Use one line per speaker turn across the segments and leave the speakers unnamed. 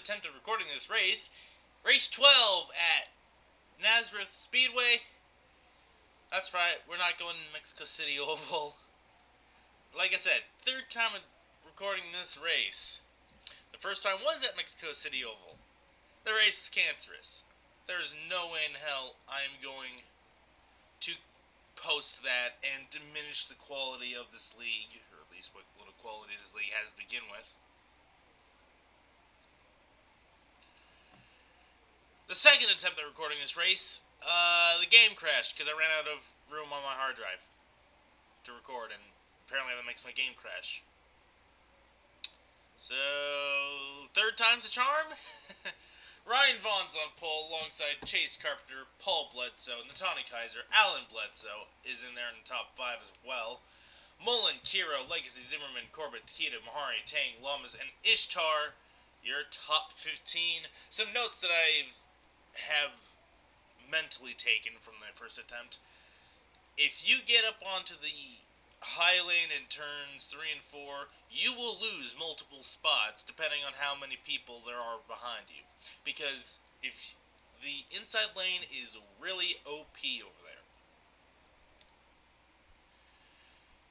attempt at recording this race. Race 12 at Nazareth Speedway. That's right, we're not going to Mexico City Oval. Like I said, third time recording this race. The first time was at Mexico City Oval. The race is cancerous. There's no way in hell I'm going to post that and diminish the quality of this league, or at least what little quality this league has to begin with. The second attempt at recording this race, the game crashed because I ran out of room on my hard drive to record, and apparently that makes my game crash. So, third time's a charm? Ryan Vaughn's on pole alongside Chase Carpenter, Paul Bledsoe, Natani Kaiser, Alan Bledsoe is in there in the top 5 as well. Mullen, Kiro, Legacy, Zimmerman, Corbett, Takita, Mahari, Tang, Lamas, and Ishtar, your top 15. Some notes that I have mentally taken from my first attempt. If you get up onto the high lane in turns 3 and 4, you will lose multiple spots depending on how many people there are behind you. Because if the inside lane is really OP over there.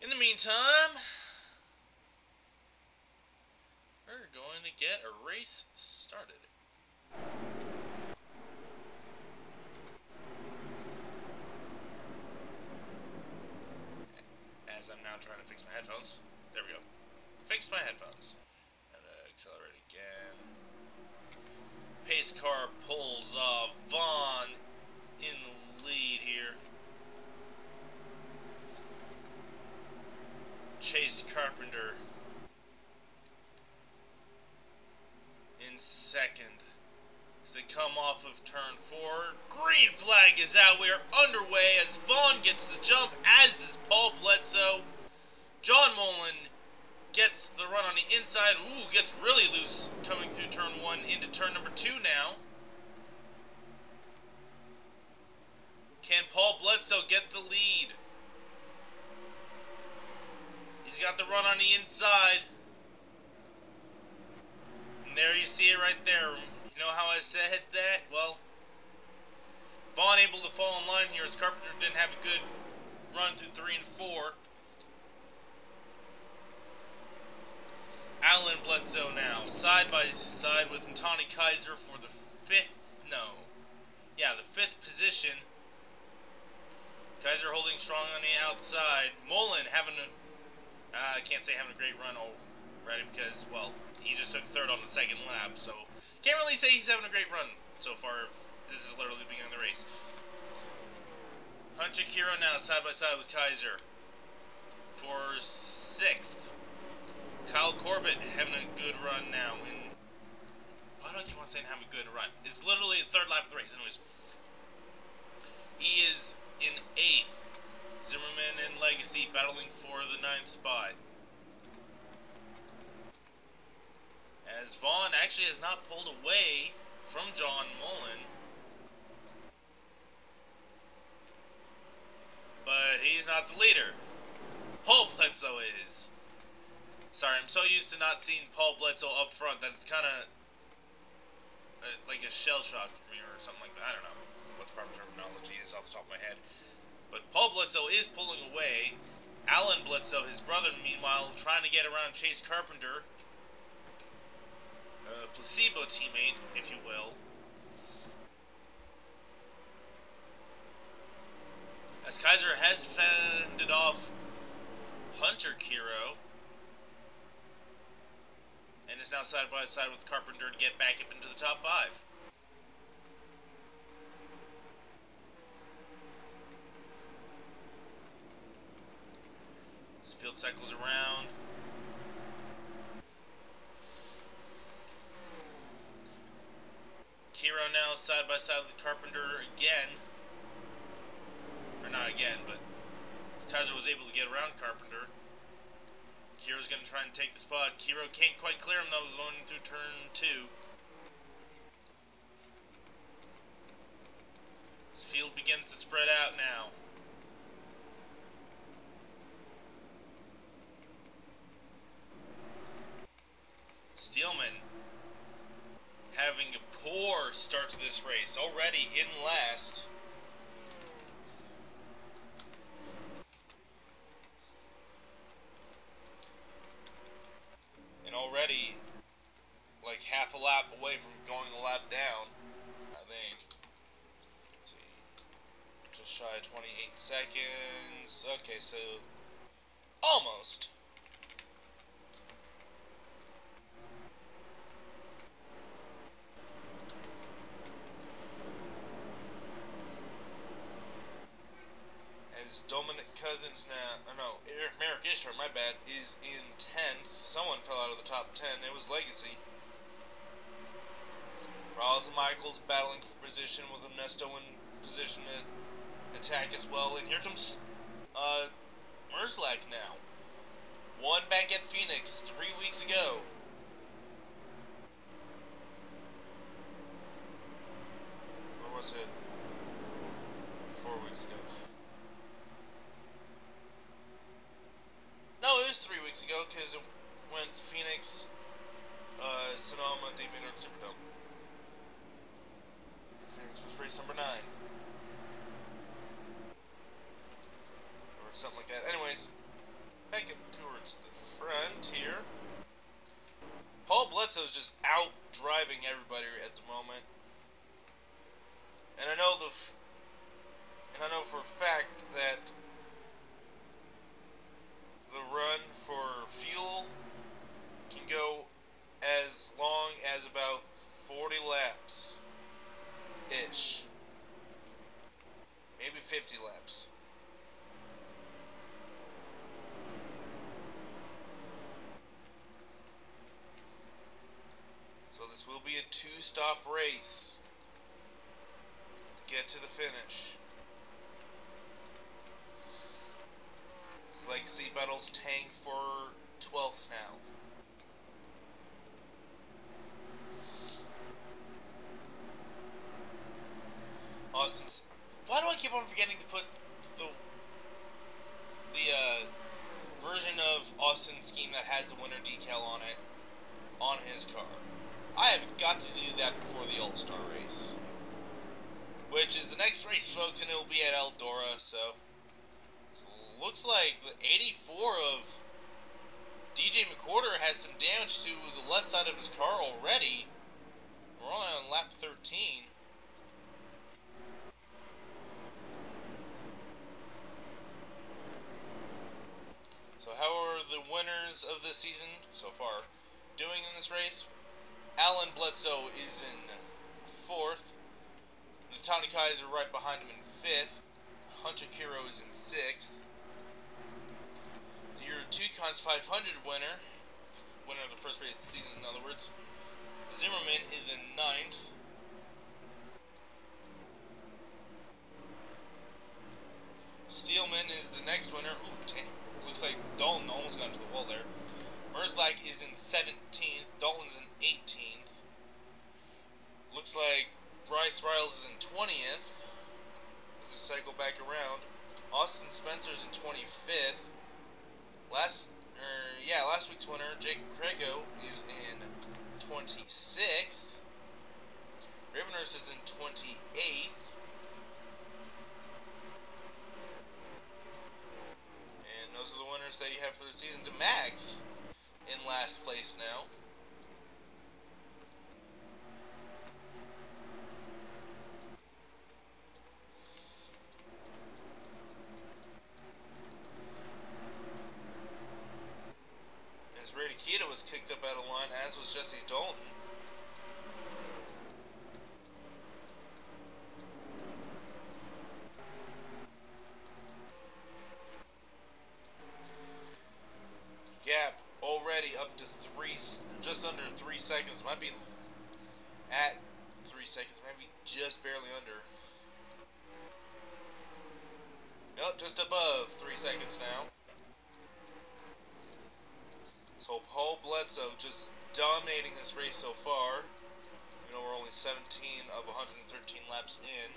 In the meantime, we're going to get a race started. As I'm now trying to fix my headphones. There we go. Fixed my headphones. Gotta accelerate again. Pace car pulls off. Vaughn in the lead here. Chase Carpenter in second. As they come off of turn 4. Green flag is out. We are underway as Vaughn gets the jump, as does Paul Bledsoe. John Mullen gets the run on the inside. Ooh, gets really loose coming through turn 1 into turn number 2 now. Can Paul Bledsoe get the lead? He's got the run on the inside. And there you see it right there. You know how I said that? Well, Vaughn able to fall in line here as Carpenter didn't have a good run through 3 and 4. Alan Bledsoe now, side by side with Natani Kaiser for the 5th position. Kaiser holding strong on the outside. Mullen having a, I can't say having a great run already because, well, he just took 3rd on the 2nd lap, so can't really say he's having a great run so far. This is literally the beginning of the race. Hunter Kiro now side by side with Kaiser for 6th. Kyle Corbett having a good run now. Why do I keep on saying having a good run? It's literally the 3rd lap of the race. Anyways, he is in 8th. Zimmerman and Legacy battling for the 9th spot. As Vaughn actually has not pulled away from John Mullen. But he's not the leader. Paul Bledsoe is. Sorry, I'm so used to not seeing Paul Bledsoe up front that it's kind of like a shell shock for me or something like that. I don't know what the proper terminology is off the top of my head. But Paul Bledsoe is pulling away. Alan Bledsoe, his brother, meanwhile, trying to get around Chase Carpenter. Placebo teammate, if you will. As Kaiser has fended off Hunter Kiro. And is now side by side with Carpenter to get back up into the top 5. This field cycles around. Kiro now side by side with Carpenter again. Or not again, but Kaiser was able to get around Carpenter. Kiro's going to try and take the spot. Kiro can't quite clear him though, going through turn 2. This field begins to spread out now. Steelman to this race. Already in last. And already like half a lap away from going a lap down, I think. Let's see. Just shy of 28 seconds. Okay, so almost. As Dominic Cousins now, or no, Merrick Ishtar, my bad, is in 10th. Someone fell out of the top 10. It was Legacy. Rawls and Michaels battling for position with Ernesto in position to attack as well. And here comes Merzlak now. Won back at Phoenix 3 weeks ago. Or was it 4 weeks ago? No, it was 3 weeks ago because it went Phoenix, Sonoma, DeviantArt, Superdome. Phoenix was race number 9. Or something like that. Anyways, back up towards the front here. Paul Bledsoe's just out driving everybody at the moment. And I know for a fact that the run for fuel can go as long as about 40 laps ish, maybe 50 laps. So this will be a 2-stop race to get to the finish. Legacy battles Tang for 12th now. Austin's. Why do I keep on forgetting to put the version of Austin's scheme that has the winner decal on it on his car? I have got to do that before the All-Star race, which is the next race, folks, and it will be at Eldora. So looks like the 84 of DJ McWhorter has some damage to the left side of his car already. We're only on lap 13. So how are the winners of this season so far doing in this race? Alan Bledsoe is in 4th. Natani Kaiser right behind him in 5th. Hunter Kiro is in 6th. Your 2Cons 500 winner of the first race of the season, in other words, Zimmerman is in 9th. Steelman is the next winner. Ooh, looks like Dalton almost got into the wall there. Merzlak is in 17th. Dalton's in 18th. Looks like Bryce Riles is in 20th. Let's cycle back around. Austin Spencer's in 25th. Last week's winner, Jake Crego, is in 26th. Ravenhurst is in 28th. And those are the winners that you have for the season. DeMax in last place now. Ray Nikita was kicked up out of line, as was Jesse Dalton. Gap already up to just under 3 seconds. Might be at 3 seconds, maybe just barely under. Nope, just above 3 seconds now. So Paul Bledsoe just dominating this race so far. You know, we're only 17 of 113 laps in.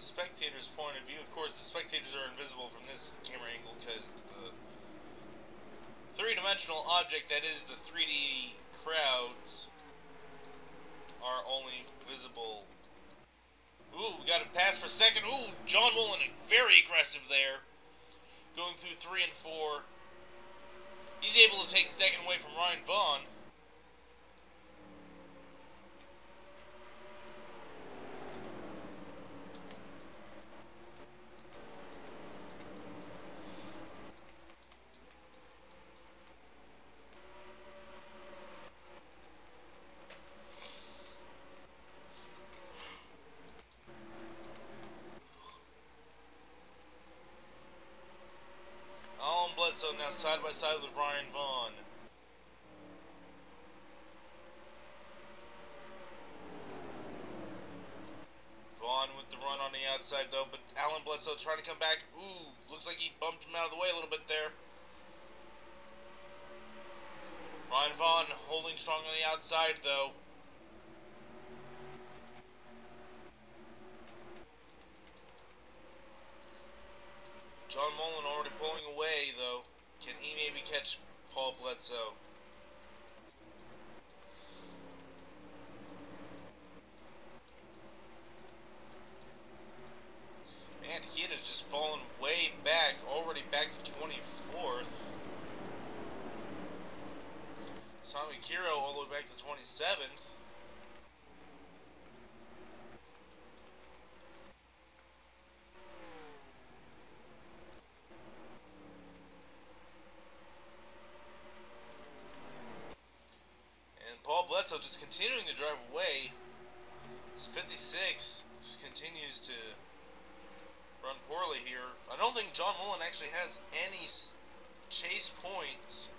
spectator's point of view. Of course, the spectators are invisible from this camera angle because the three-dimensional object that is the 3D crowds are only visible. Ooh, we got a pass for second. Ooh, John Mullen, very aggressive there. Going through 3 and 4. He's able to take second away from Ryan Vaughn. Bledsoe now side by side with Ryan Vaughn. Vaughn with the run on the outside though, but Alan Bledsoe trying to come back. Ooh, looks like he bumped him out of the way a little bit there. Ryan Vaughn holding strong on the outside though. John Mullen already pulling away, though. Can he maybe catch Paul Bledsoe? Man, Takeda has just fallen way back, already back to 24th. Sami Kiro all the way back to 27th. Paul Bledsoe just continuing to drive away. It's 56. Just continues to run poorly here. I don't think John Mullen actually has any chase points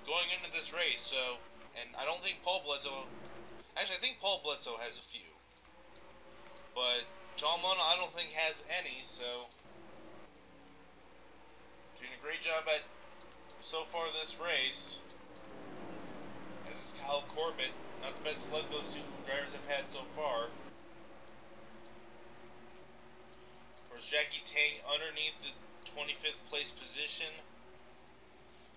going into this race. So, and I don't think Paul Bledsoe. Actually, I think Paul Bledsoe has a few, but John Mullen I don't think has any. So, doing a great job at so far this race. As is Kyle Corbett. Not the best luck those two drivers have had so far. Of course, Jackie Tang underneath the 25th place position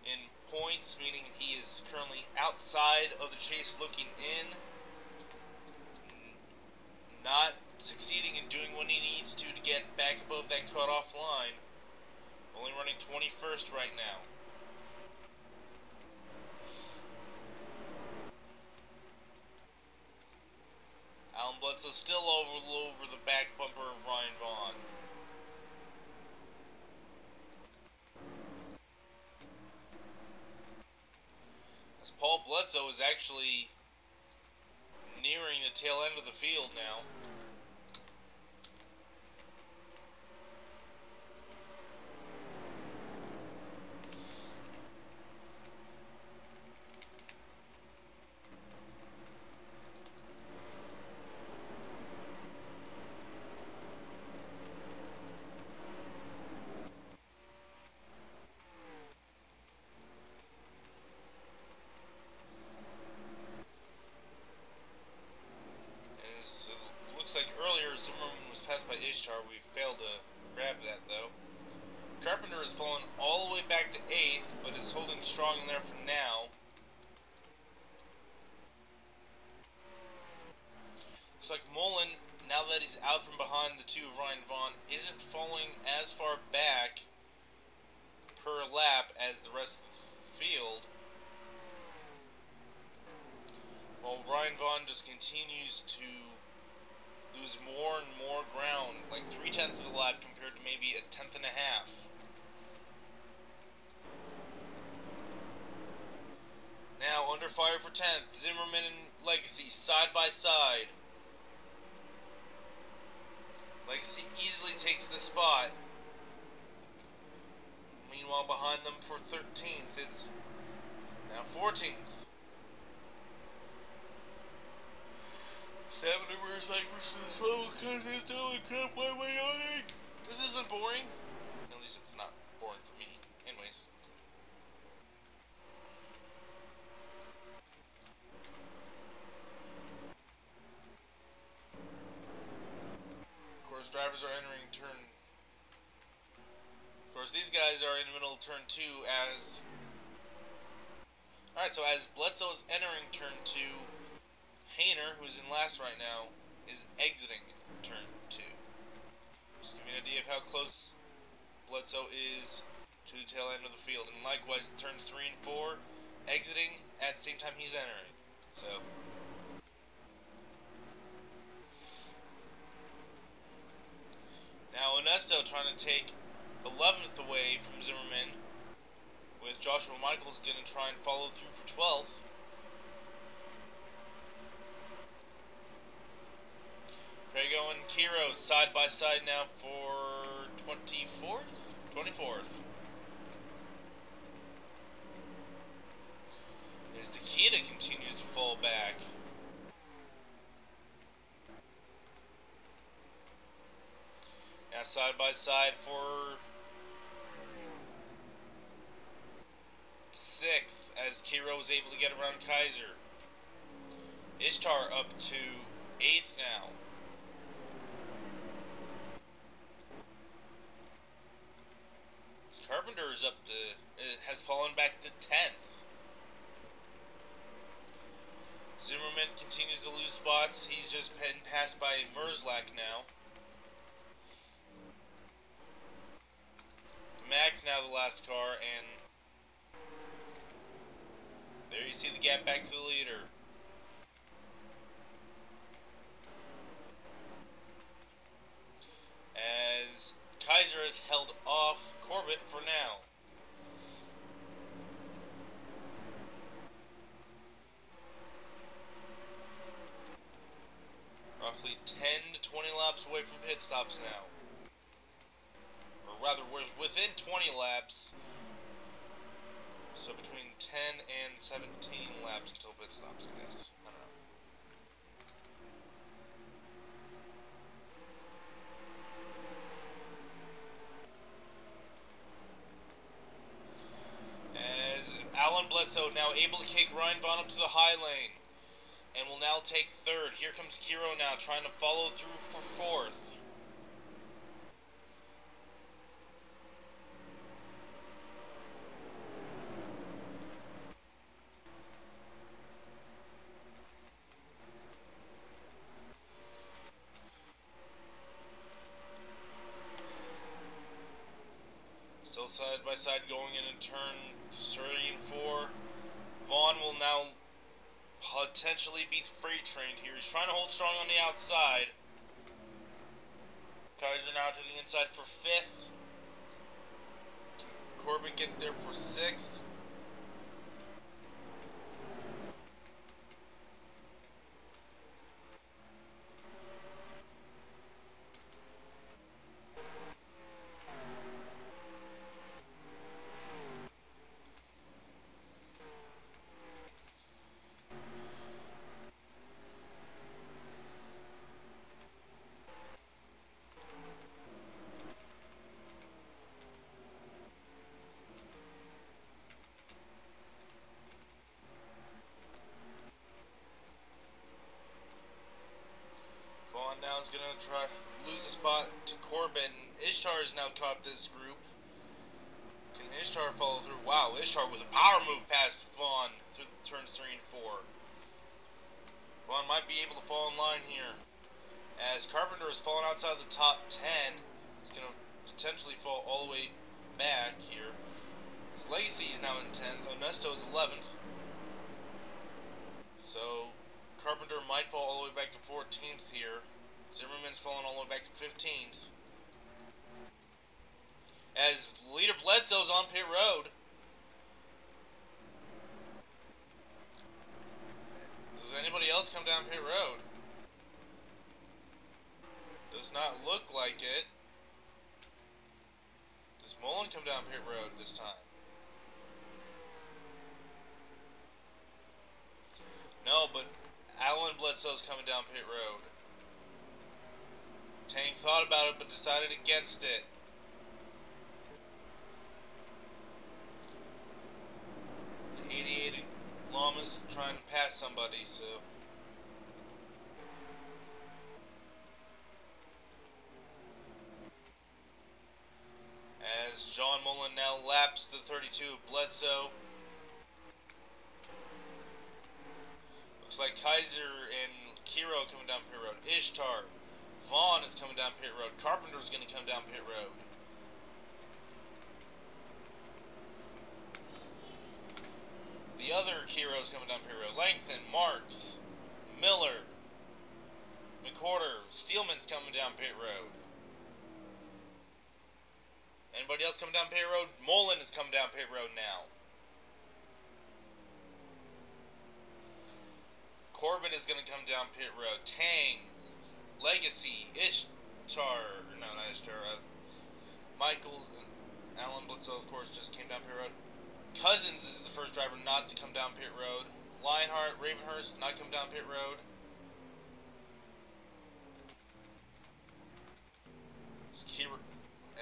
in points, meaning he is currently outside of the chase looking in. Not succeeding in doing what he needs to get back above that cutoff line. Only running 21st right now. Alan Bledsoe still over the back bumper of Ryan Vaughn. As Paul Bledsoe is actually nearing the tail end of the field now. Looks like earlier Zimmerman was passed by Ishtar. We failed to grab that though. Carpenter has fallen all the way back to 8th, but is holding strong in there for now. Looks like Mullen, now that he's out from behind the two of Ryan Vaughn, isn't falling as far back per lap as the rest of the field. While Ryan Vaughn just continues to lose more and more ground, like 0.3 of a lap compared to maybe 1/10 and a half. Now under fire for 10th, Zimmerman and Legacy side by side. Legacy easily takes the spot. Meanwhile behind them for 13th, it's now 14th. 7 reverse like versus slow because it's doing crap while waiting. This isn't boring. At least it's not boring for me. Anyways. Of course, driver drivers are entering turn. Of course, these guys are in the middle of turn 2 as... Alright, so as Bledsoe is entering turn 2, Hayner, who is in last right now, is exiting turn 2. Just give me an idea of how close Bledsoe is to the tail end of the field. And likewise, turns 3 and 4, exiting at the same time he's entering. So... Now Onesto trying to take 11th away from Zimmerman, with Joshua Michaels going to try and follow through for 12th. Prego and Kiro side by side now for 24th? 24th. As Takeda continues to fall back. Now side by side for 6th as Kiro was able to get around Kaiser. Ishtar up to 8th now. Carpenter is up to, has fallen back to 10th. Zimmerman continues to lose spots. He's just been passed by Merzlak now. Max now the last car, and there you see the gap back to the leader. As Kaiser has held off Corbett for now. Roughly 10 to 20 laps away from pit stops now. Or rather, we're within 20 laps. So between 10 and 17 laps until pit stops, I guess. I don't know. As Alan Bledsoe now able to kick Ryan Vaughn up to the high lane. And will now take 3rd. Here comes Kiro now trying to follow through for 4th. Still side by side going in turn 3 and 4. Vaughn will now potentially be freight trained here. He's trying to hold strong on the outside. Kaiser now to the inside for 5th. Corbett get there for 6th. Now is going to try lose the spot to Corbett, and Ishtar has now caught this group. Can Ishtar follow through? Wow, Ishtar with a power move past Vaughn through turns 3 and 4. Vaughn might be able to fall in line here. As Carpenter has fallen outside the top 10, he's going to potentially fall all the way back here. His Legacy is now in 10th, Onesto is 11th. So Carpenter might fall all the way back to 14th here. Zimmerman's fallen all the way back to 15th. As leader Bledsoe's on pit road. Does anybody else come down pit road? Does not look like it. Does Mullen come down pit road this time? No, but Alan Bledsoe's coming down pit road. Tang thought about it, but decided against it. The 88 Llama's trying to pass somebody, so... John Mullen now laps the 32 of Bledsoe. Looks like Kaiser and Kiro coming down pit road. Ishtar. Vaughn is coming down pit road. Carpenter's going to come down pit road. The other Kiro's coming down pit road. Langton, Marks, Miller, McWhorter, Steelman's coming down pit road. Anybody else coming down pit road? Mullen is coming down pit road now. Corbin is going to come down pit road. Tang, Legacy, Ishtar, no, not Ishtar, Michael, Alan Bledsoe, of course, just came down pit road. Cousins is the first driver not to come down pit road. Lionheart, Ravenhurst, not come down pit road.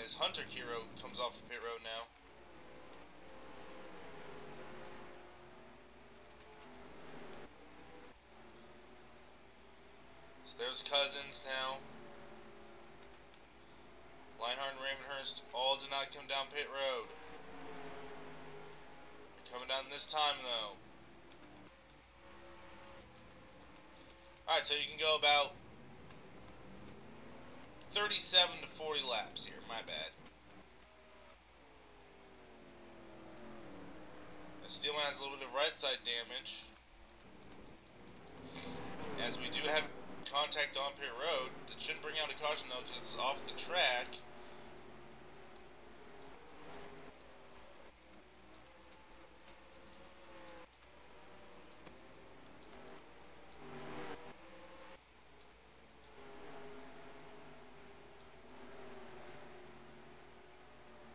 As Hunter Kiro comes off the pit road now. So there's Cousins now. Lionheart and Ravenhurst all did not come down pit road. They're coming down this time though. Alright, so you can go about 37 to 40 laps here, my bad. Steelman has a little bit of right side damage. As we do have contact on pit road. That shouldn't bring out a caution though, because it's off the track.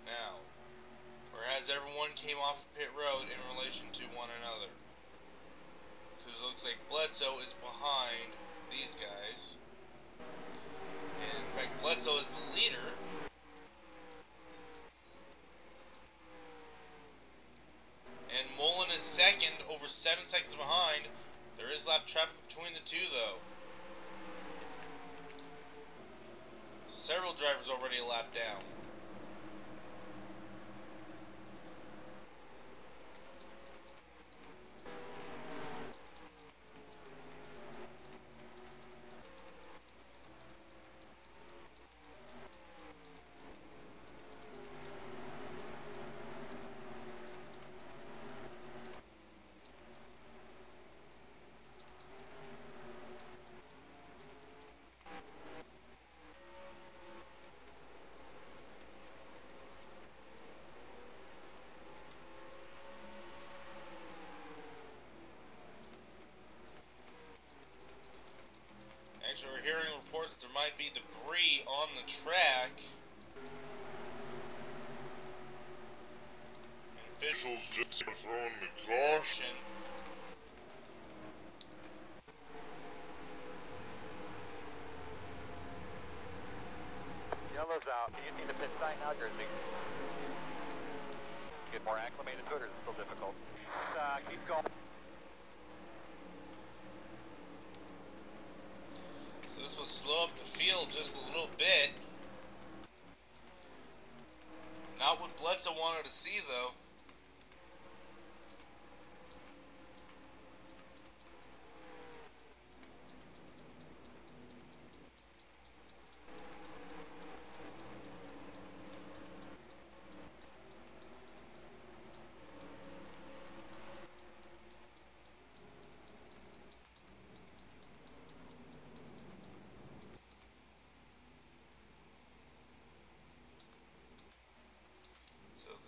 Now, whereas everyone came off pit road in relation to one another. Because it looks like Bledsoe is behind these guys. And in fact, Bledsoe is the leader. And Mullen is second, over 7 seconds behind. There is lap traffic between the two, though. Several drivers already a lap down. Actually, we're hearing reports that there might be debris on the track. And officials just throwing the caution.
Yellow's out. You need to pit sign now, Jersey. Get more acclimated to it, or it's still difficult. Keep going.
This will slow up the field just a little bit. Not what Bledsoe wanted to see, though.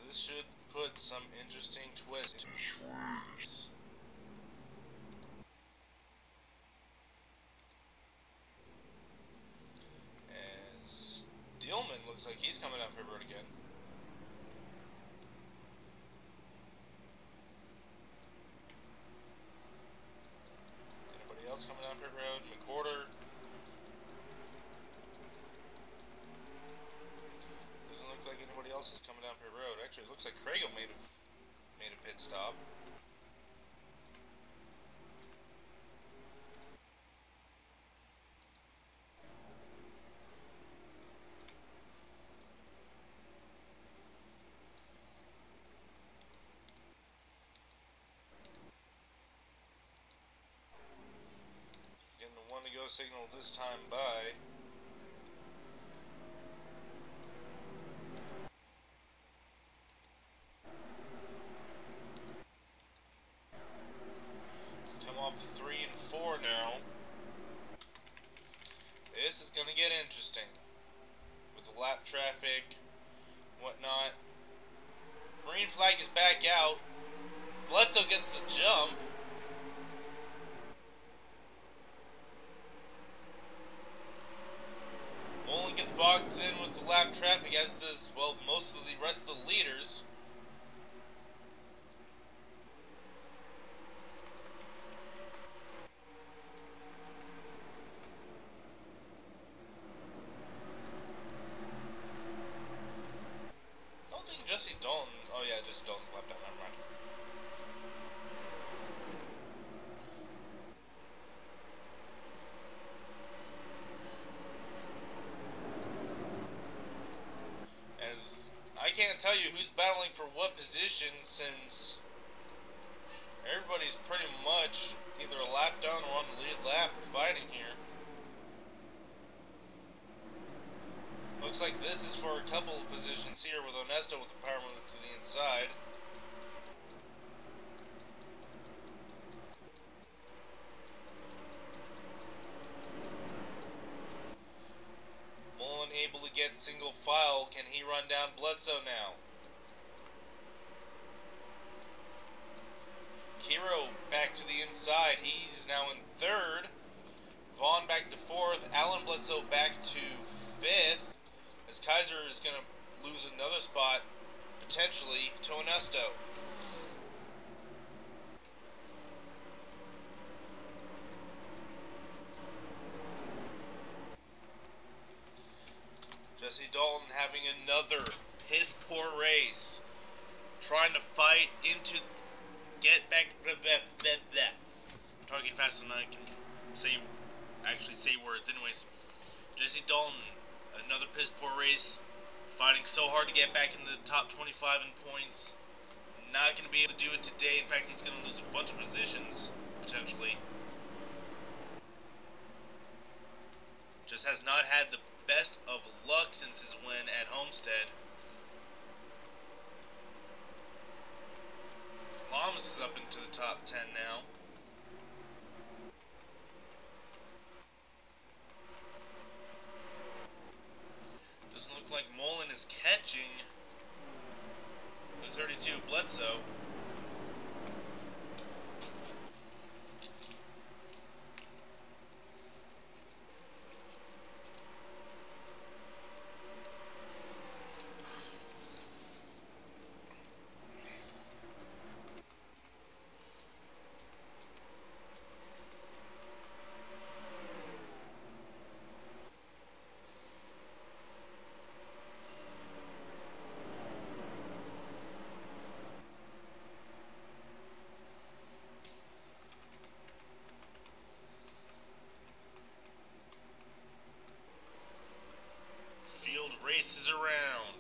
This should put some interesting twists. As Steelman looks like he's coming down pit road again. Anybody else coming down pit road? McWhorter. Like anybody else is coming down pit road. Actually, it looks like Craigo made a pit stop. go signal this time by. Let's come off the 3 and 4 now. This is gonna get interesting. With the lap traffic, whatnot. Green flag is back out. Bledsoe gets the jump. Mullen gets bogged in with the lap traffic, as does, well, most of the rest of the leaders. I don't think Jesse Dalton. Oh, yeah, Jesse Dalton's lap down. Never mind. I can't tell you who's battling for what position, since everybody's pretty much either a lap down or on the lead lap fighting here. Looks like this is for a couple of positions here, with Onesto with the power move to the inside. Mullen able to get single file. Can he run down Bledsoe now? Kiro back to the inside. He's now in third. Vaughn back to fourth. Alan Bledsoe back to fifth. As Kaiser is going to lose another spot, potentially, to Onesto. Jesse Dalton having another piss poor race, trying to fight into get back. I'm talking faster than I can actually say words. Anyways, Jesse Dalton, another piss poor race, fighting so hard to get back into the top 25 in points. Not going to be able to do it today. In fact, he's going to lose a bunch of positions potentially. Just has not had the best of luck since his win at Homestead. Lamas is up into the top 10 now. Doesn't look like Mullen is catching the 32 Bledsoe. Races around.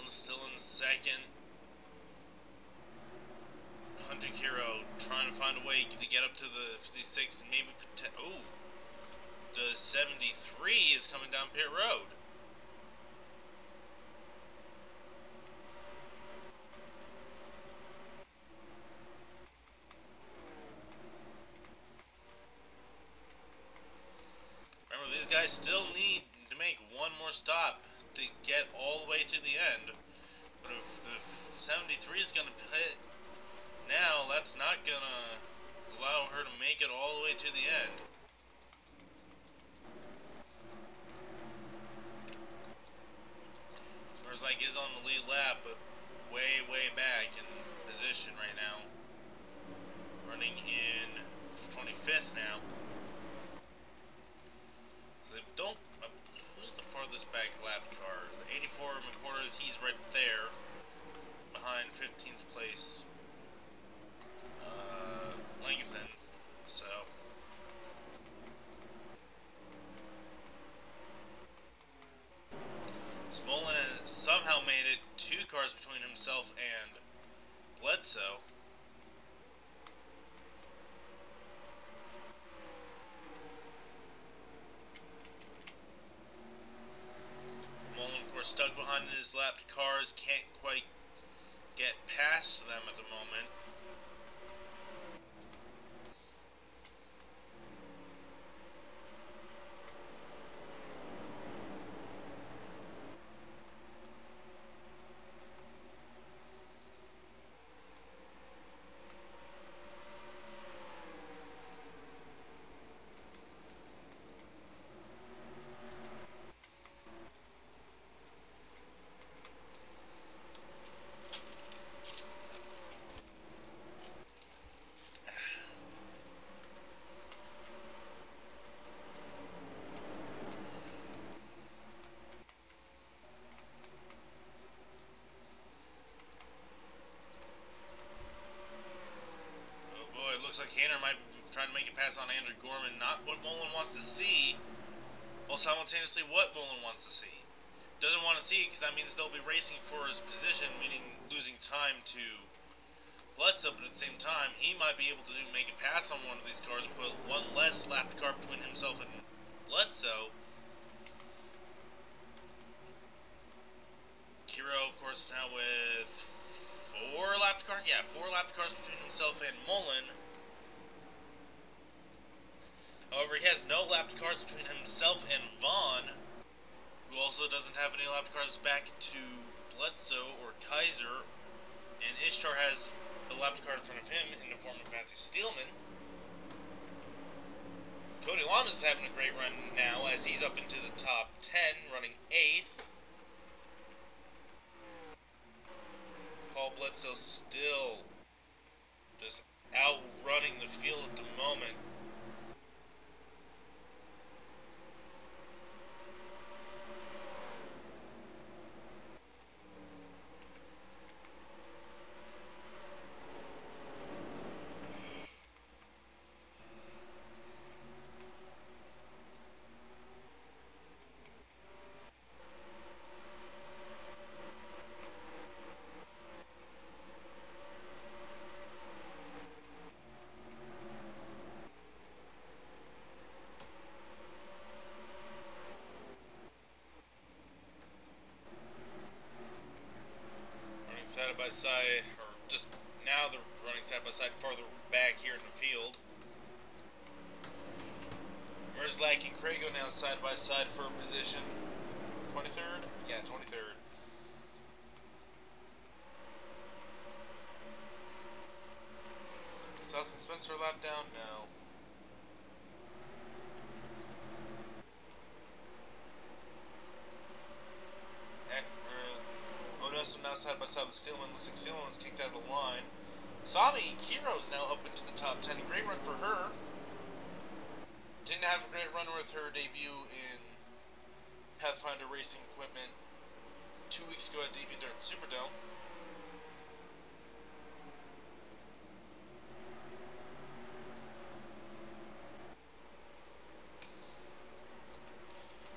Still in second. Hunter Hero trying to find a way to get up to the 56 and maybe oh, the 73 is coming down pit road. Remember, these guys still need to make one more stop to get all the way to the end. But if the 73 is going to hit now, that's not going to allow her to make it all the way to the end. Like is on the lead lap, but way back in position right now. Running in 25th now. So they don't. Who's the farthest back lap car? The 84 McCorder, he's right there. Behind 15th place. Langthen. So. Smolin has somehow made it 2 cars between himself and Bledsoe. Mullen, of course, stuck behind his lapped cars, can't quite get past them at the moment. Looks like Hanner might be trying to make it pass on Andrew Gorman. Not what Mullen wants to see, while simultaneously what Mullen wants to see. Doesn't want to see it because that means they'll be racing for his position, meaning losing time to Bledsoe, but at the same time, he might be able to make a pass on one of these cars and put one less lapped car between himself and Bledsoe. Kiro, of course, now with 4 lapped cars. Yeah, 4 lapped cars between himself and Mullen. However, he has no lapped cars between himself and Vaughn, who also doesn't have any lapped cars back to Bledsoe or Kaiser. And Ishtar has a lapped car in front of him in the form of Matthew Steelman. Cody Lama's having a great run now as he's up into the top 10, running 8th. Paul Bledsoe still just outrunning the field at the moment. Side by side, or just now they're running side by side farther back here in the field. Merzlak and Krago now side by side for position 23rd? Yeah, 23rd. Is Austin Spencer a lap down? No. So now side by side with Steelman. Looks like Steelman was kicked out of the line. Sami Kiro's now up into the top 10. Great run for her. Didn't have a great run with her debut in Pathfinder Racing Equipment 2 weeks ago at DeviantArt Superdome.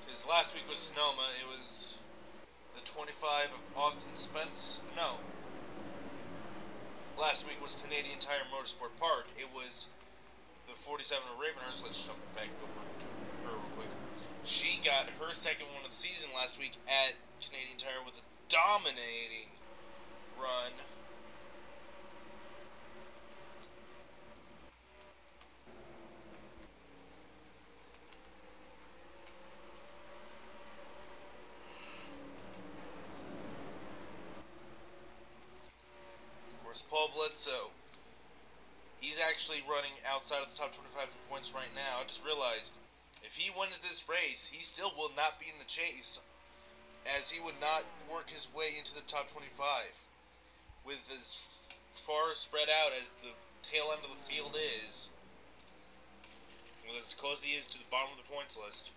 Because last week was Sonoma. It was the 25 of Austin Spence. No. Last week was Canadian Tire Motorsport Park. It was the 47 of Ravenhurst. Let's jump back over to her real quick. She got her second one of the season last week at Canadian Tire with a dominating run. is Paul Bledsoe. He's actually running outside of the top 25 in points right now. I just realized, if he wins this race, he still will not be in the chase, as he would not work his way into the top 25. With as far spread out as the tail end of the field is, with as close as he is to the bottom of the points list.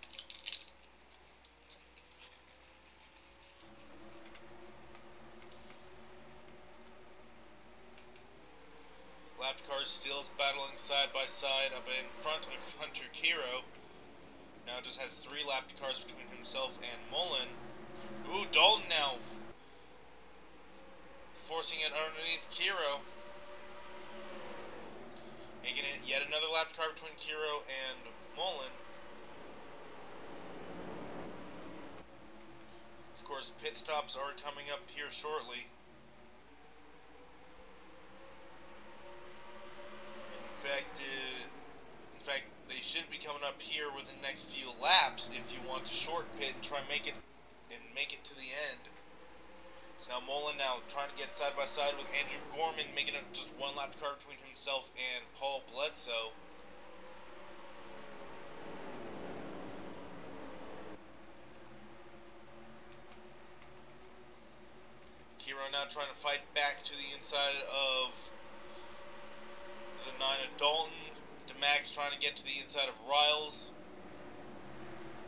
Lapped cars still battling side by side up in front of Hunter Kiro. Now just has 3 lapped cars between himself and Mullen. Ooh, Dalton now forcing it underneath Kiro. Making it yet another lapped car between Kiro and Mullen. Of course, pit stops are coming up here shortly. In fact, they should be coming up here within the next few laps if you want to short pit and try and make it to the end. So now Mullen now trying to get side by side with Andrew Gorman, making it just 1 lap car between himself and Paul Bledsoe. Kiro now trying to fight back to the inside of the 9 of Dalton. DeMax trying to get to the inside of Riles.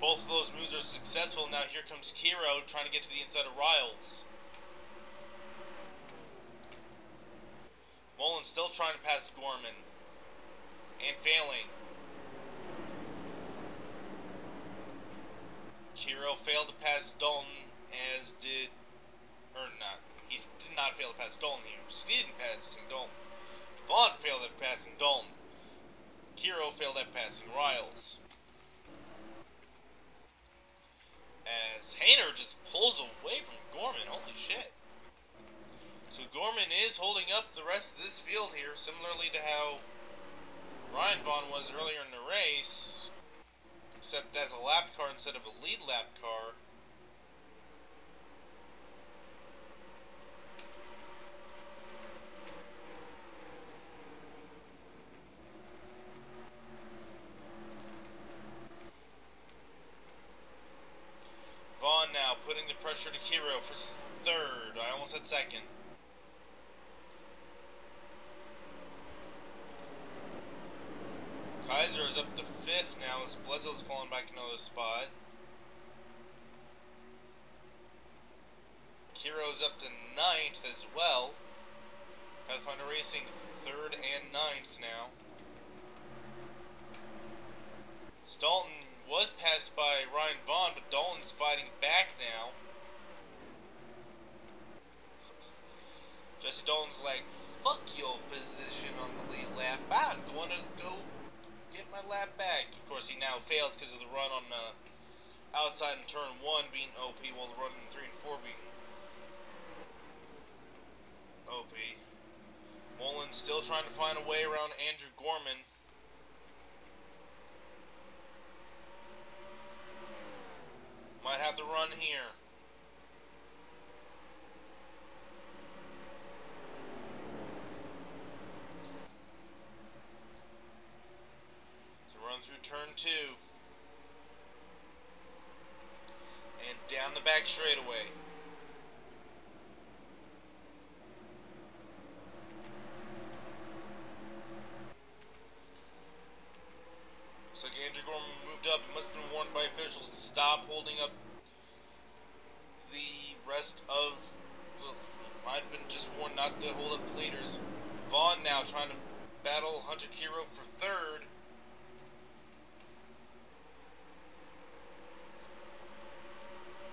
Both of those moves are successful. Now here comes Kiro trying to get to the inside of Riles. Mullen still trying to pass Gorman. And failing. Kiro failed to pass Dalton, as did... Or not. He did not fail to pass Dalton. He succeeded in passing Dalton. Vaughn failed at passing Dalton. Kiro failed at passing Riles. As Hayner just pulls away from Gorman. Holy shit. So Gorman is holding up the rest of this field here, similarly to how Ryan Vaughn was earlier in the race, except as a lap car instead of a lead lap car. Vaughn now putting the pressure to Kiro for 3rd. I almost said 2nd. Kaiser is up to 5th now as Bledsoe's fallen back another spot. Kiro's up to 9th as well. Pathfinder Racing 3rd and 9th now. Dalton was passed by Ryan Vaughn, but Dalton's fighting back now. Jesse Dalton's like, fuck your position on the lead lap. I'm going to go get my lap back. Of course, he now fails because of the run on outside in turn 1 being OP, while the run in 3 and 4 being OP. Mullen still trying to find a way around Andrew Gorman. Might have to run here. So run through turn 2. And down the back straightaway. Looks like Andrew Gorman moved up. He must have been warned by officials to stop holding up the rest of the... Might have been just warned not to hold up the leaders. Vaughn now trying to battle Hunter Kiro for 3rd.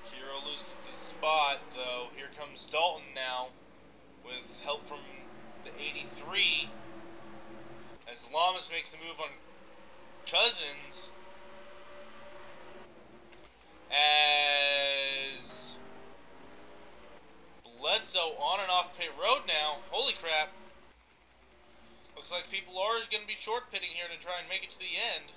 Kiro loses the spot, though. Here comes Dalton now with help from the 83. As Lamas makes the move on Cousins, as Bledsoe on and off pit road now. Holy crap. Looks like people are going to be short pitting here to try and make it to the end.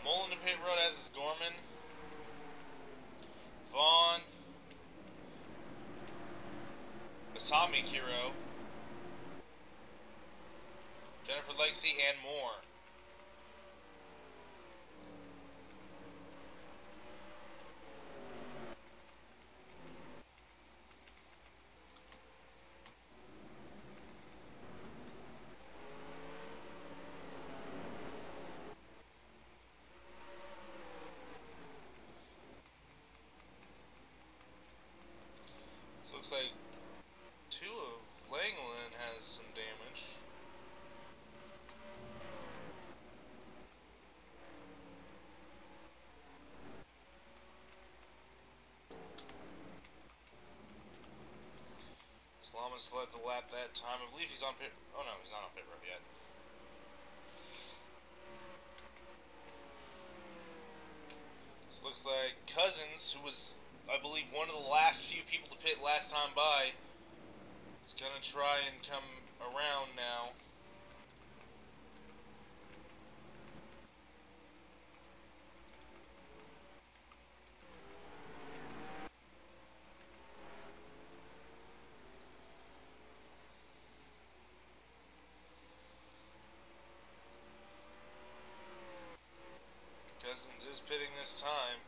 Mullen to pit road, as is Gorman. Vaughn. Comic Hero, Jennifer Legacy, and more. This looks like 2 of Langland has some damage. Lamas led the lap that time. I believe he's on pit. Oh no, he's not on pit road yet. This looks like Cousins, who was, I believe, one of the last few people to pit last time by, is gonna try and come around now. Cousins is pitting this time.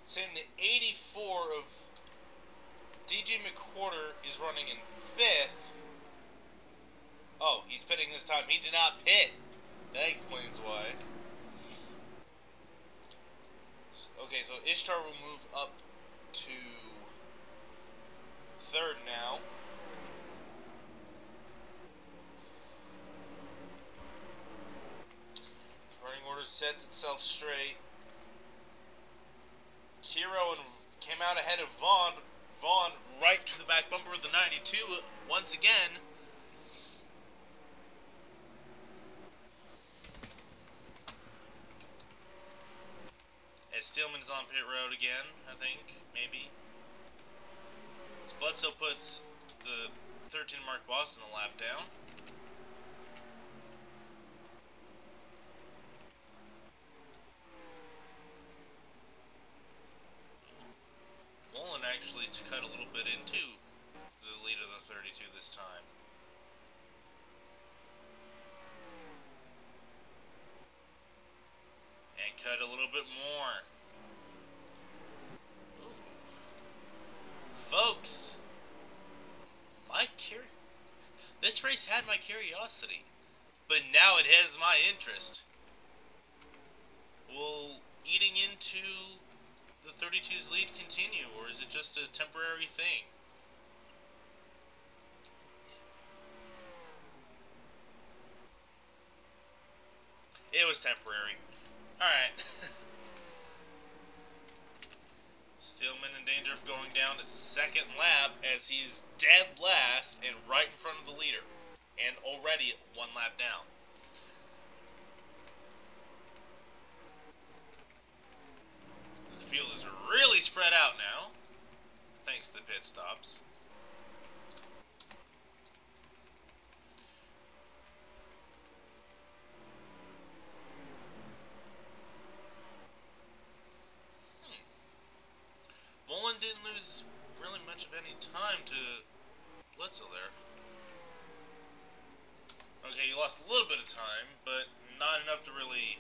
Saying the 84 of DJ McWhorter is running in 5th. Oh, he's pitting this time. He did not pit. That explains why. Okay, so Ishtar will move up to 3rd now. Running order sets itself straight. Hero came out ahead of Vaughn. Vaughn right to the back bumper of the 92 once again. As Steelman's on pit road again, I think, maybe. As Bledsoe puts the 13 Mark Boston a lap down. Actually to cut a little bit into the lead of the 32 this time. And cut a little bit more. Ooh. Folks, this race had my curiosity, but now it has my interest. Will eating into the 32's lead continue, or is it just a temporary thing? It was temporary. Alright. Steelman in danger of going down to 2nd lap as he is dead last and right in front of the leader. And already 1 lap down. This field is really spread out now, thanks to the pit stops. Mullen didn't lose really much of any time to Bledsoe there. Okay, he lost a little bit of time, but not enough to really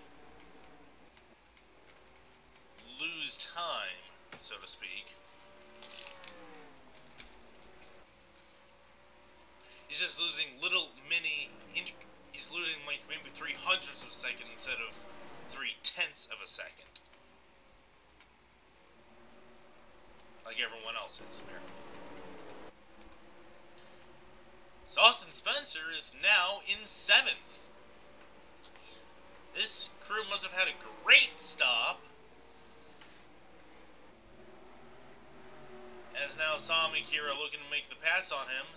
lose time, so to speak. He's just losing little mini, he's losing like maybe 0.03 of a second instead of 3/10 of a second. Like everyone else is, apparently. So Austin Spencer is now in 7th. This crew must have had a great stop. As now Sami Kira looking to make the pass on him.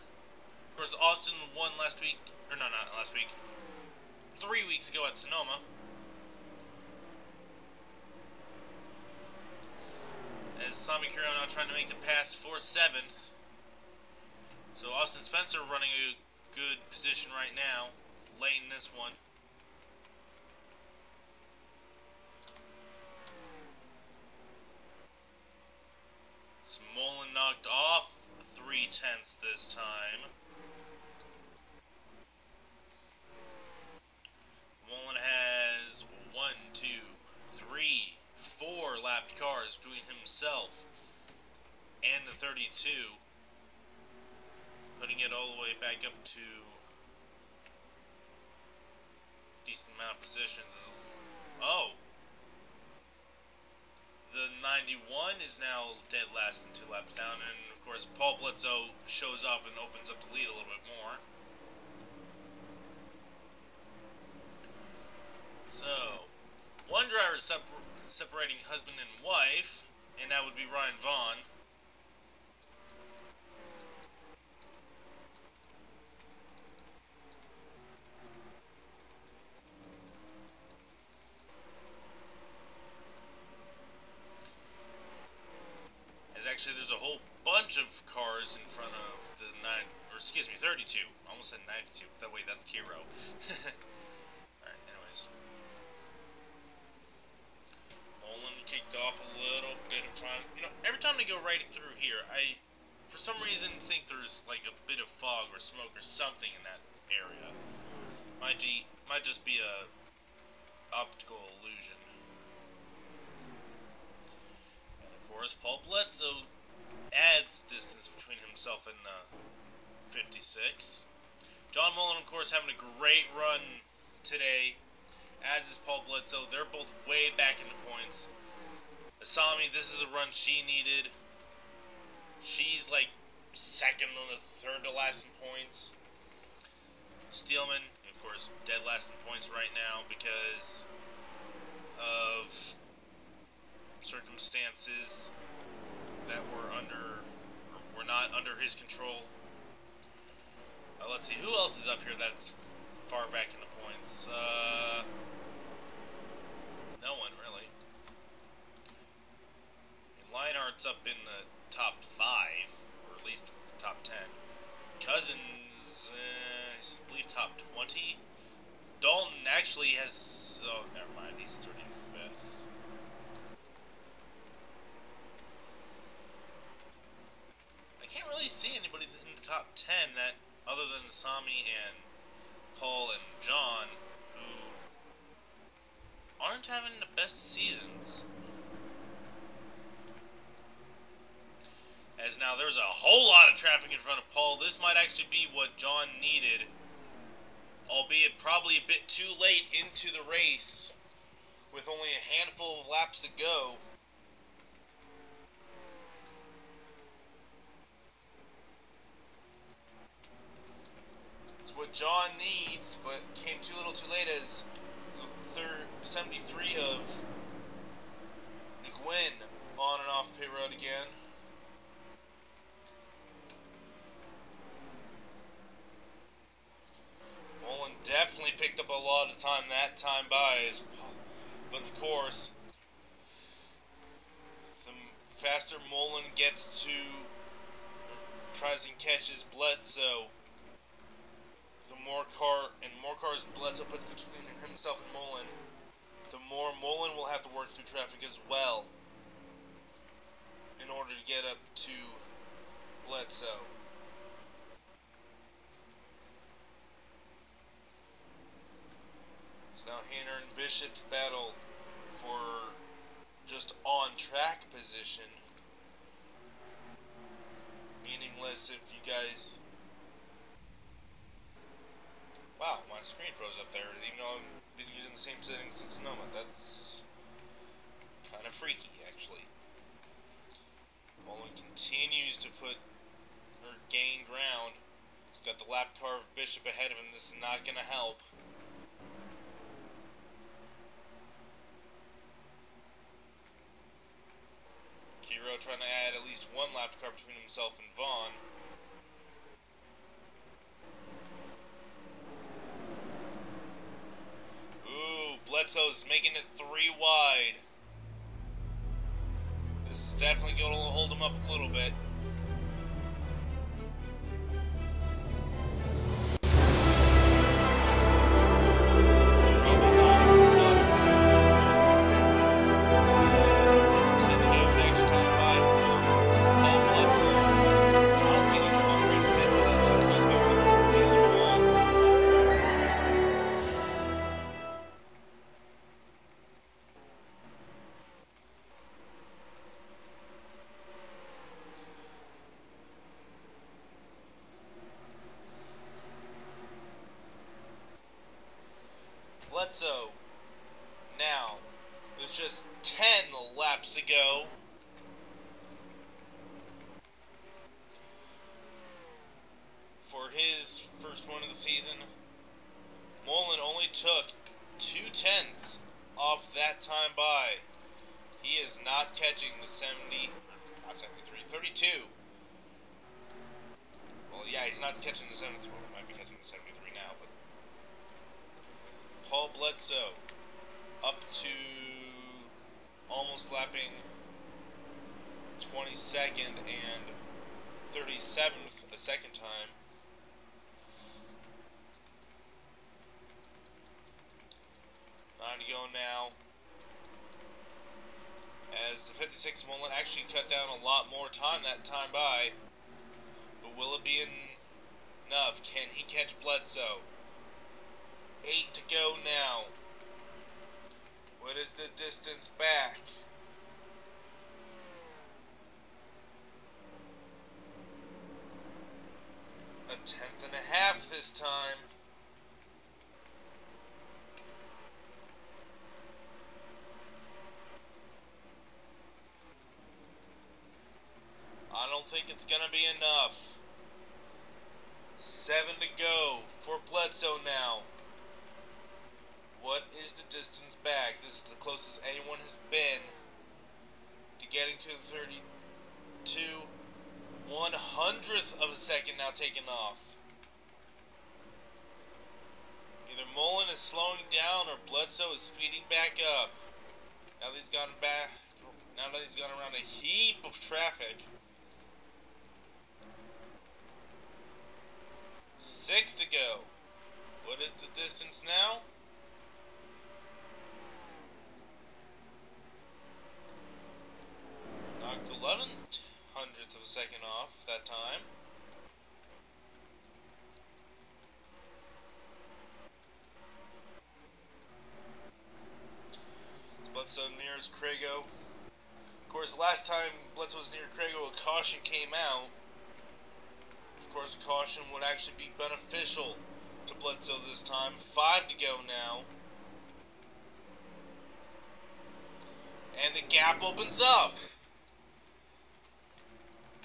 Of course, Austin won last week. Or no, not last week. 3 weeks ago at Sonoma. As Sami Kira now trying to make the pass for 7th. So Austin Spencer running a good position right now. Late in this one. Mullen knocked off 3/10 this time. Mullen has 1, 2, 3, 4 lapped cars between himself and the 32. Putting it all the way back up to decent amount of positions. Oh! The 91 is now dead last and 2 laps down, and of course Paul Bledsoe shows off and opens up the lead a little bit more. So, one driver separating husband and wife, and that would be Ryan Vaughn. Actually, there's a whole bunch of cars in front of the 32. Almost said 92. That way, that's Kiro. Alright, anyways. Mullen kicked off a little bit of time. You know, every time they go right through here, I, for some reason, think there's like a bit of fog or smoke or something in that area. Might just be a optical illusion. Of course, Paul Bledsoe adds distance between himself and 56. John Mullen, of course, having a great run today, as is Paul Bledsoe. They're both way back in the points. Asami, this is a run she needed. She's like second or third to last in points. Steelman, of course, dead last in points right now because of circumstances that were not under his control. Let's see, who else is up here that's far back in the points? No one, really. Lionheart's up in the top 5, or at least top 10. Cousins, I believe top 20. Dalton actually has, oh, never mind, he's 35th. I can't really see anybody in the top 10 that, other than Sami and Paul and John, who aren't having the best seasons. As now there's a whole lot of traffic in front of Paul. This might actually be what John needed, albeit probably a bit too late into the race, with only a handful of laps to go. What John needs, but came too little too late, as the 73 of Nguyen on and off pit road again. Mullen definitely picked up a lot of time that time by, but of course, the faster Mullen gets to, tries and catches Bledsoe, more cars Bledsoe puts between himself and Mullen, the more Mullen will have to work through traffic as well in order to get up to Bledsoe. So now Hayner and Bishop's battle for just on-track position. Meaningless if you guys... Wow, my screen froze up there, even though I've been using the same settings since Sonoma. That's kind of freaky, actually. Mullen continues to gain ground. He's got the lap car of Bishop ahead of him. This is not going to help. Kiro trying to add at least one lap car between himself and Vaughn. Ooh, Bledsoe's making it 3 wide. This is definitely going to hold him up a little bit. Bledsoe, now, with just 10 laps to go. For his first one of the season, Mullen only took 2/10 off that time by. He is not catching the 32. Well, yeah, he's not catching the 73. Well, he might be catching the 73 now, but Paul Bledsoe up to almost lapping 22nd and 37th a second time. Nine to go now. As the 56 Mullen actually cut down a lot more time that time by. But will it be enough? Can he catch Bledsoe? 8 to go now. What is the distance back? A 10.5 this time. I don't think it's gonna be enough. 7 to go for Bledsoe now. What is the distance back? This is the closest anyone has been to getting to the 32 100th of a second now taken off. Either Mullen is slowing down or Bledsoe is speeding back up. Now that he's gone back, now that he's gone around a heap of traffic. 6 to go. What is the distance now? Knocked 11/100th of a second off that time. Bledsoe nears Crago. Of course, last time Bledsoe was near Crago, a caution came out. Of course, caution would actually be beneficial to Bledsoe this time. 5 to go now. And the gap opens up.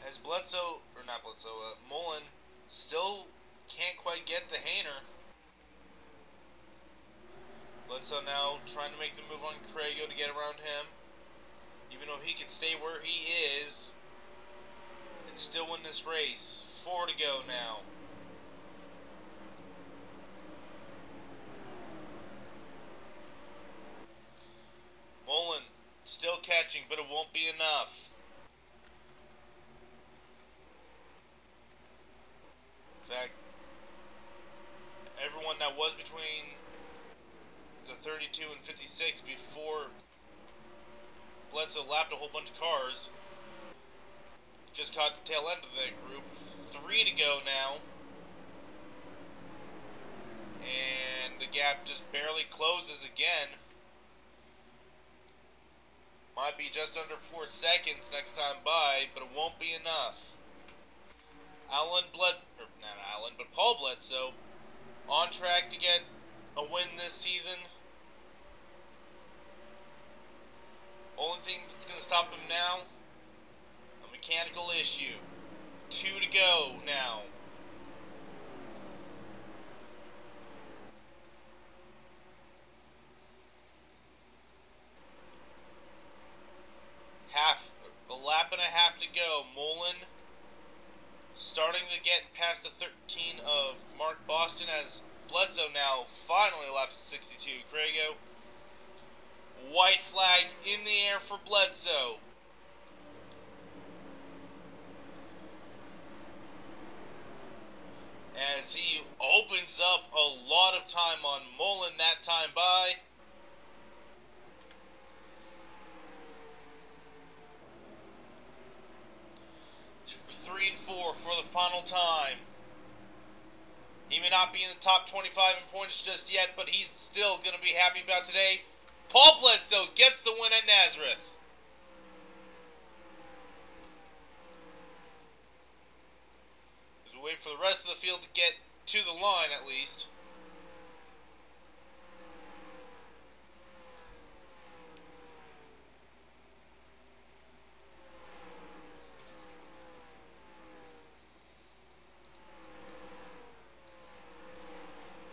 As Bledsoe, or not Bledsoe, Mullen still can't quite get to Hayner. Bledsoe now trying to make the move on Crago to get around him. Even though he could stay where he is and still win this race. 4 to go now. Mullen still catching, but it won't be enough. In fact, everyone that was between the 32 and 56 before Bledsoe lapped a whole bunch of cars just caught the tail end of that group. 3 to go now. And the gap just barely closes again. Might be just under 4 seconds next time by, but it won't be enough. Paul Bledsoe on track to get a win this season. Only thing that's going to stop him now, a mechanical issue. 2 to go now. A lap and a half to go. Mullen starting to get past the 13 of Mark Boston as Bledsoe now finally laps 62. Craigo. White flag in the air for Bledsoe. As he opens up a lot of time on Mullen that time by. Three and 4 for the final time. He may not be in the top 25 in points just yet, but he's still going to be happy about today. Paul Bledsoe gets the win at Nazareth. As we wait for the rest of the field to get to the line at least.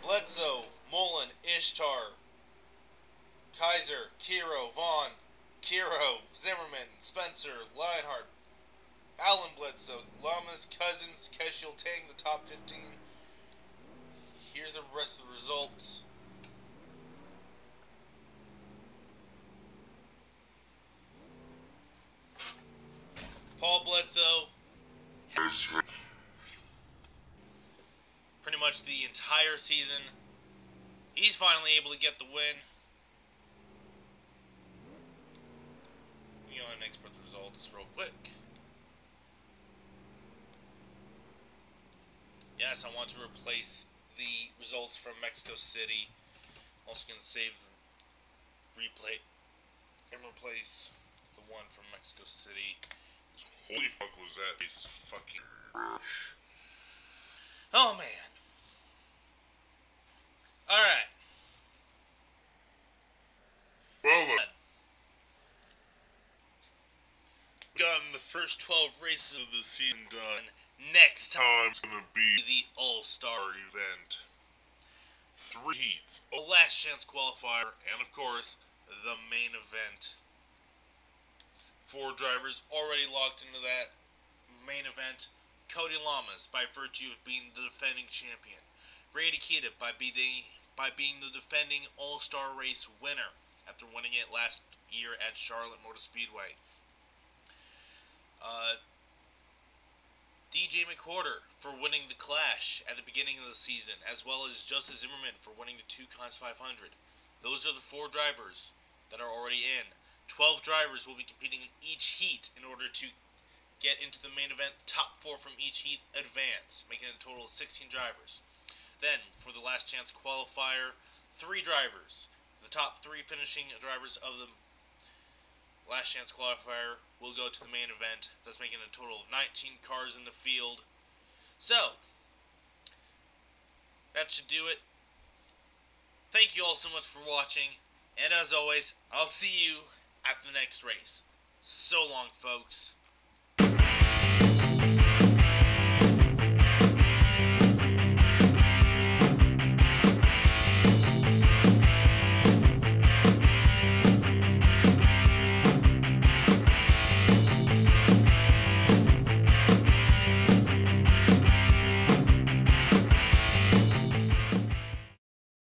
Bledsoe, Mullen, Ishtar, Kaiser, Kiro, Vaughn, Kiro, Zimmerman, Spencer, Lionheart, Alan Bledsoe, Lamas, Cousins, Keshiel, Tang, the top 15. Here's the rest of the results. Paul Bledsoe has pretty much the entire season. He's finally able to get the win. You know, and export the results real quick. Yes, I want to replace the results from Mexico City. Also going to save the replay and replace the one from Mexico City.
Holy fuck was that? It's fucking...
Oh, man. Alright.
Well,
Gotten the first 12 races of the season done. Next
time's gonna be
the All-Star
event. 3 heats,
a last chance qualifier, and of course, the main event. 4 drivers already locked into that main event. Cody Lamas, by virtue of being the defending champion. Ray Nikita, by being the defending All-Star race winner after winning it last year at Charlotte Motor Speedway. DJ McWhorter for winning the Clash at the beginning of the season, as well as Justice Zimmerman for winning the 2 Cons 500. Those are the 4 drivers that are already in. 12 drivers will be competing in each heat in order to get into the main event. Top 4 from each heat advance, making it a total of 16 drivers. Then, for the last chance qualifier, 3 drivers. The top 3 finishing drivers of the last chance qualifier will go to the main event. That's making a total of 19 cars in the field. So, that should do it. Thank you all so much for watching. And as always, I'll see you at the next race. So long, folks.